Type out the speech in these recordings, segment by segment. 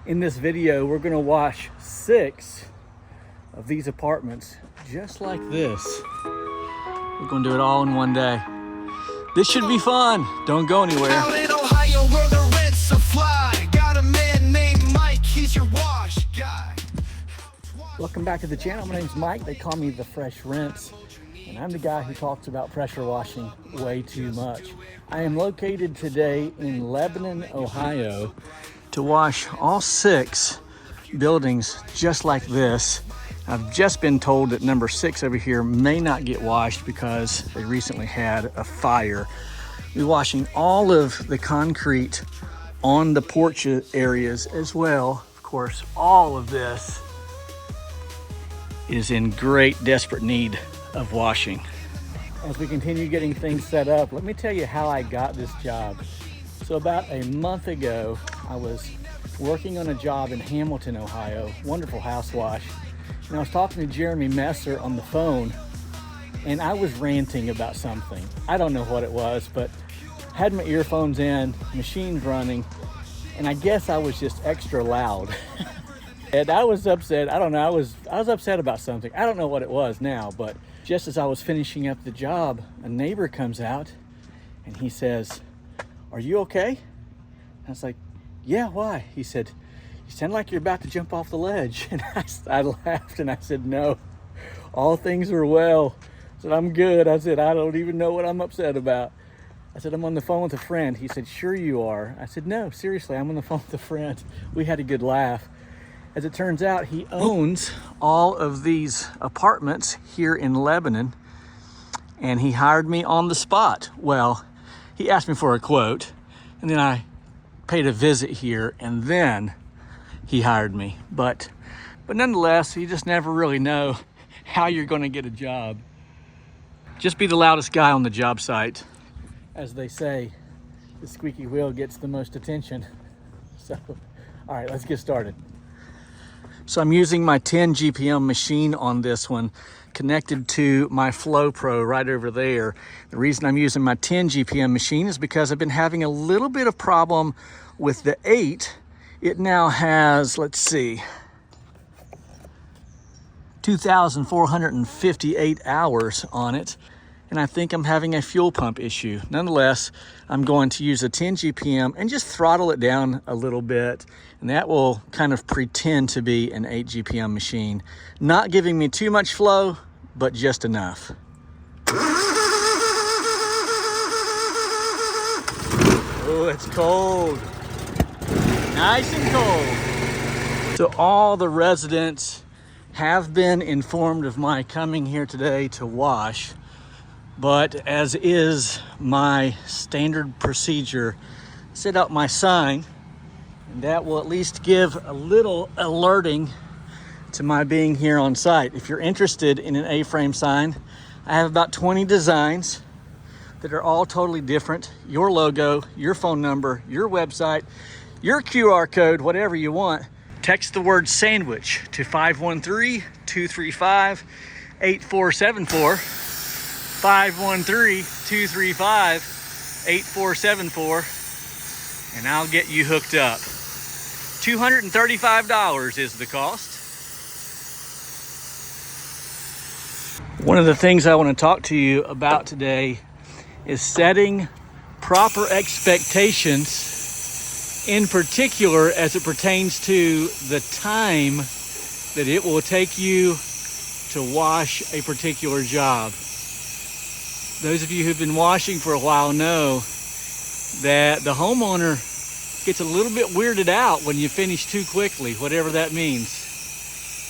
In this video, we're gonna wash 6 of these apartments just like this. We're gonna do it all in one day. This should be fun. Don't go anywhere. Out in Ohio where the rents are fly. Got a man named Mike, he's your wash guy. Welcome back to the channel. My name's Mike. They call me the Fresh Rinse, and I'm the guy who talks about pressure washing way too much. I am located today in Lebanon, Ohio, to wash all 6 buildings just like this. I've just been told that number 6 over here may not get washed because they recently had a fire. We're washing all of the concrete on the porch areas as well. Of course, all of this is in great, desperate need of washing. As we continue getting things set up, let me tell you how I got this job. So about a month ago, I was working on a job in Hamilton, Ohio, wonderful house wash. And I was talking to Jeremy Messer on the phone, and I was ranting about something. I don't know what it was, but had my earphones in, machines running, and I guess I was just extra loud. And I was upset. I don't know, I was upset about something. I don't know what it was now, but just as I was finishing up the job, a neighbor comes out and he says, "Are you okay?" I was like, "Yeah, why?" He said, "You sound like you're about to jump off the ledge." And I laughed and I said, "No, all things are well." I said, "I'm good." I said, "I don't even know what I'm upset about." I said, "I'm on the phone with a friend." He said, "Sure you are." I said, "No, seriously, I'm on the phone with a friend." We had a good laugh. As it turns out, he owns all of these apartments here in Lebanon, and he hired me on the spot. Well, he asked me for a quote, and then I paid a visit here, and then he hired me. But nonetheless, you just never really know how you're going to get a job. Just be the loudest guy on the job site. As they say, the squeaky wheel gets the most attention. So, all right, let's get started. So I'm using my 10 GPM machine on this one, connected to my Flow Pro right over there. The reason I'm using my 10 GPM machine is because I've been having a little bit of problem with the 8. It now has, let's see, 2,458 hours on it. And I think I'm having a fuel pump issue. Nonetheless, I'm going to use a 10 GPM and just throttle it down a little bit. And that will kind of pretend to be an 8 GPM machine. Not giving me too much flow, but just enough. Oh, it's cold. Nice and cold. So all the residents have been informed of my coming here today to wash. But as is my standard procedure, set up my sign, and that will at least give a little alerting to my being here on site. If you're interested in an A-frame sign, I have about 20 designs that are all totally different. Your logo, your phone number, your website, your QR code, whatever you want. Text the word sandwich to 513-235-8474. 513-235-8474, and I'll get you hooked up. $235 is the cost. One of the things I want to talk to you about today is setting proper expectations, in particular as it pertains to the time that it will take you to wash a particular job. Those of you who've been washing for a while know that the homeowner gets a little bit weirded out when you finish too quickly, whatever that means.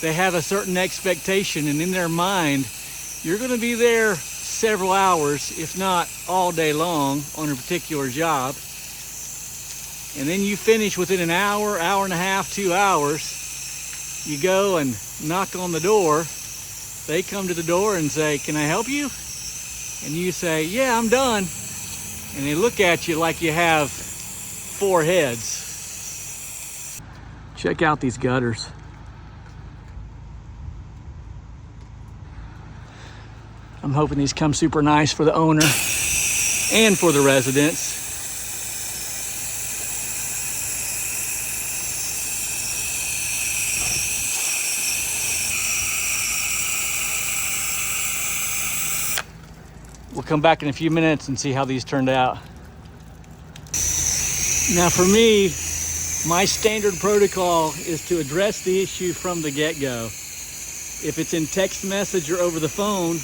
They have a certain expectation, and in their mind, you're going to be there several hours, if not all day long, on a particular job. And then you finish within an hour, hour and a half, 2 hours. You go and knock on the door. They come to the door and say, "Can I help you?" And you say, "Yeah, I'm done." And they look at you like you have 4 heads. Check out these gutters. I'm hoping these come super nice for the owner and for the residents. come back in a few minutes and see how these turned out. Now for me, my standard protocol is to address the issue from the get-go. If it's in text message or over the phone,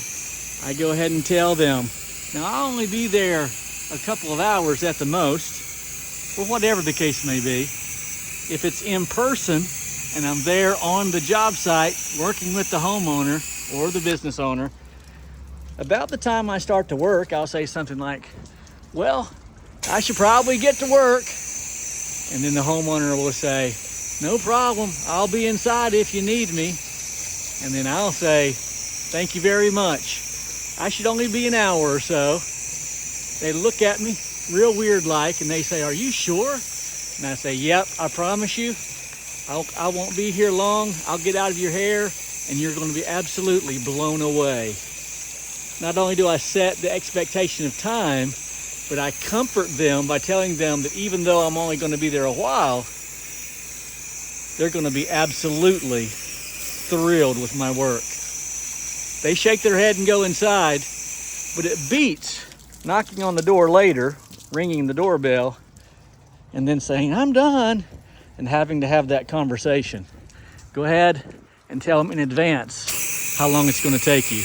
I go ahead and tell them. Now I'll only be there a couple of hours at the most, or whatever the case may be. If it's in person and I'm there on the job site working with the homeowner or the business owner, about the time I start to work, I'll say something like, well, I should probably get to work. And then the homeowner will say, no problem, I'll be inside if you need me. And then I'll say, thank you very much. I should only be an hour or so. They look at me real weird like, and they say, are you sure? And I say, yep, I promise you, I won't be here long. I'll get out of your hair, and you're going to be absolutely blown away. Not only do I set the expectation of time, but I comfort them by telling them that even though I'm only going to be there a while, they're going to be absolutely thrilled with my work. They shake their head and go inside, but it beats knocking on the door later, ringing the doorbell, and then saying, I'm done, and having to have that conversation. Go ahead and tell them in advance how long it's going to take you.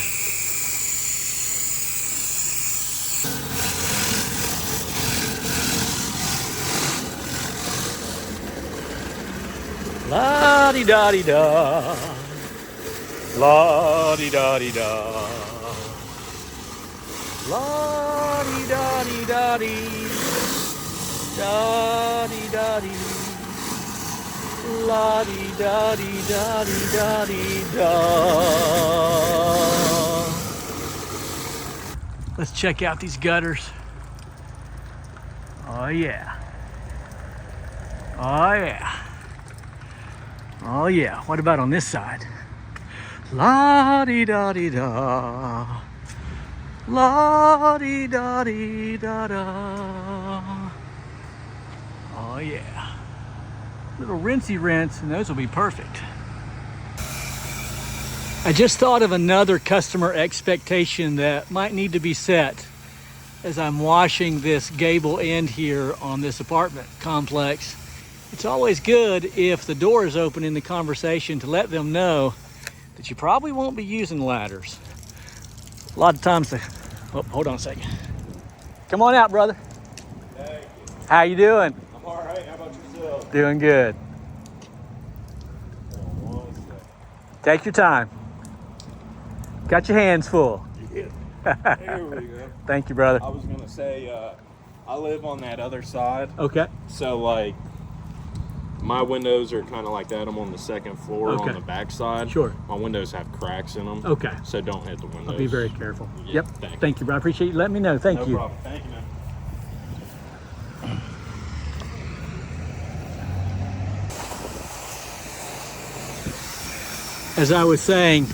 La-di-da-di-da, la-di-da-di-da, la-di-da-di-da-di, da-di-da-di, la-di-da-di-da-di-da-di-da. Let's check out these gutters. Oh yeah. Oh yeah. Oh yeah, what about on this side? La-di-da-di-da, la-di-da-di-da-da. Oh yeah. Little rinsey rinse, and those will be perfect. I just thought of another customer expectation that might need to be set as I'm washing this gable end here on this apartment complex. It's always good if the door is open in the conversation to let them know that you probably won't be using ladders. A lot of times oh, hold on a second. Come on out, brother. Hey. How you doing? I'm all right. How about yourself? Doing good. Take your time. Got your hands full. Here we go. Thank you, brother. I was going to say, I live on that other side. Okay. So, like, my windows are kind of like that. I'm on the second floor Okay. on the back side. Sure. My windows have cracks in them. Okay. So don't hit the windows. I'll be very careful. Yeah, Yep. Thank you, bro. I appreciate you letting me know. Thank No you. problem. Thank you, man. As I was saying,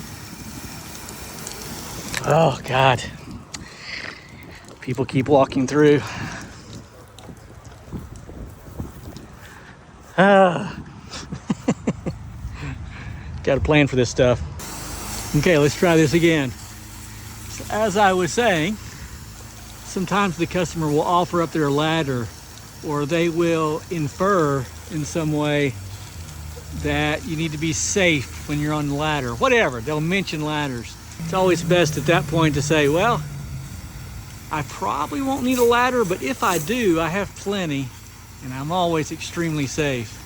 oh God, people keep walking through. Got a plan for this stuff. Okay, let's try this again. So as I was saying, sometimes the customer will offer up their ladder, or they will infer in some way that you need to be safe when you're on the ladder. Whatever, they'll mention ladders. It's always best at that point to say, well, I probably won't need a ladder, but if I do, I have plenty, and I'm always extremely safe.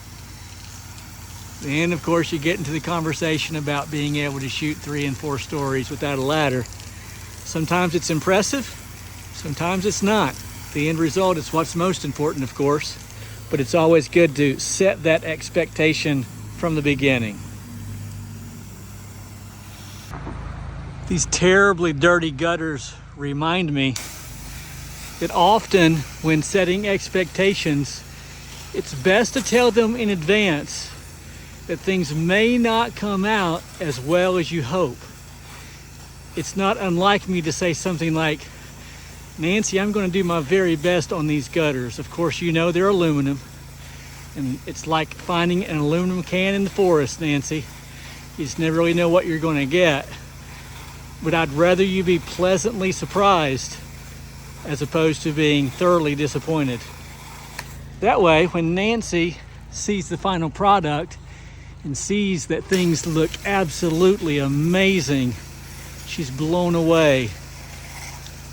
Then, of course, you get into the conversation about being able to shoot 3 and 4 stories without a ladder. Sometimes it's impressive, sometimes it's not. The end result is what's most important, of course, but it's always good to set that expectation from the beginning. These terribly dirty gutters remind me that often when setting expectations, it's best to tell them in advance that things may not come out as well as you hope. It's not unlike me to say something like, Nancy, I'm going to do my very best on these gutters. Of course, you know they're aluminum, and it's like finding an aluminum can in the forest, Nancy. You just never really know what you're going to get. But I'd rather you be pleasantly surprised as opposed to being thoroughly disappointed. That way, when Nancy sees the final product and sees that things look absolutely amazing, she's blown away.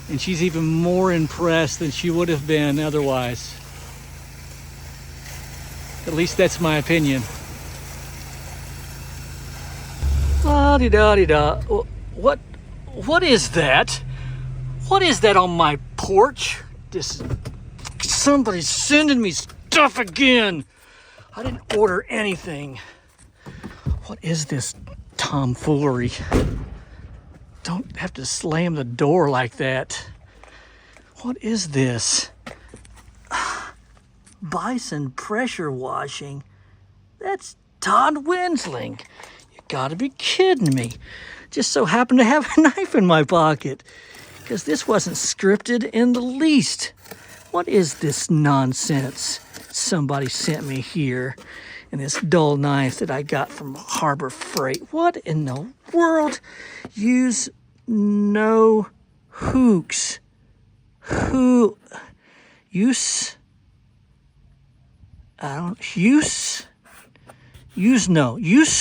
And she's even more impressed than she would have been otherwise. At least that's my opinion. La-di-da-di-da. What is that? What is that on my porch? Somebody's sending me stuff again. I didn't order anything. What is this tomfoolery? Don't have to slam the door like that. What is this? Bison pressure washing. That's Todd Winsling. You gotta be kidding me. Just so happened to have a knife in my pocket, because this wasn't scripted in the least. What is this nonsense somebody sent me here? And this dull knife that I got from Harbor Freight. What in the world? Use no hooks. Use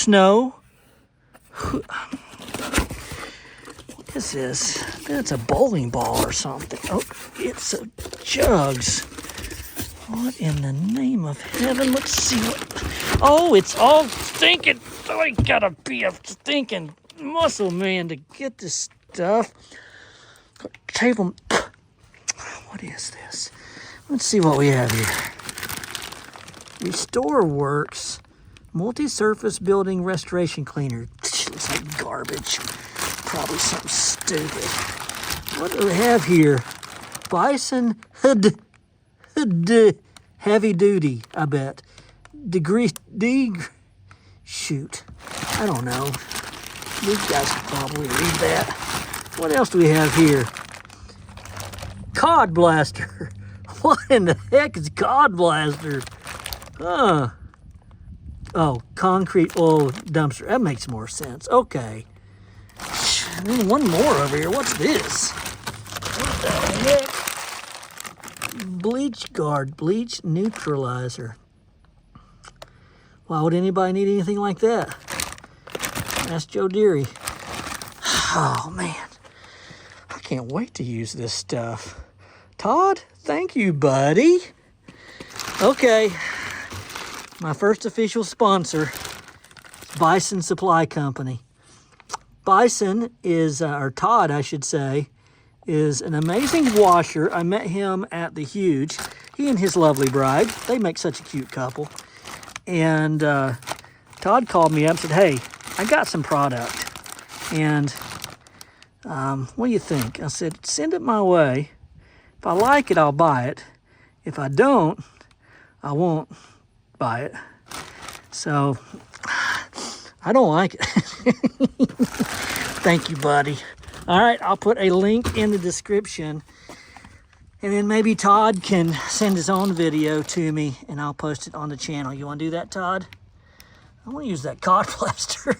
no. What is this? That's a bowling ball or something. Oh, it's a jugs. What in the name of heaven? Let's see what. Oh, it's all stinking. Oh, I gotta be a stinking muscle man to get this stuff. Table. What is this? Let's see what we have here. Restore Works multi-surface building restoration cleaner. Looks like garbage. Probably something stupid. What do we have here? Bison heavy duty, I bet. Shoot. I don't know. You guys can probably read that. What else do we have here? Cod Blaster. What in the heck is Cod Blaster? Huh. Oh, concrete oil dumpster. That makes more sense. Okay. And then one more over here. What's this? What the heck? Bleach guard, bleach neutralizer. Why would anybody need anything like that? Ask Joe Deary. Oh, man. I can't wait to use this stuff. Todd, thank you, buddy. Okay. My first official sponsor, Bison Supply Company. Bison is, or Todd, I should say, is an amazing washer. I met him at the Huge. He and his lovely bride, they make such a cute couple. And Todd called me up and said, hey, I got some product. And what do you think? I said, send it my way. If I like it, I'll buy it. If I don't, I won't buy it. So, I don't like it. Thank you, buddy. All right, I'll put a link in the description. And then maybe Todd can send his own video to me and I'll post it on the channel. You want to do that, Todd? I want to use that Cod Blaster.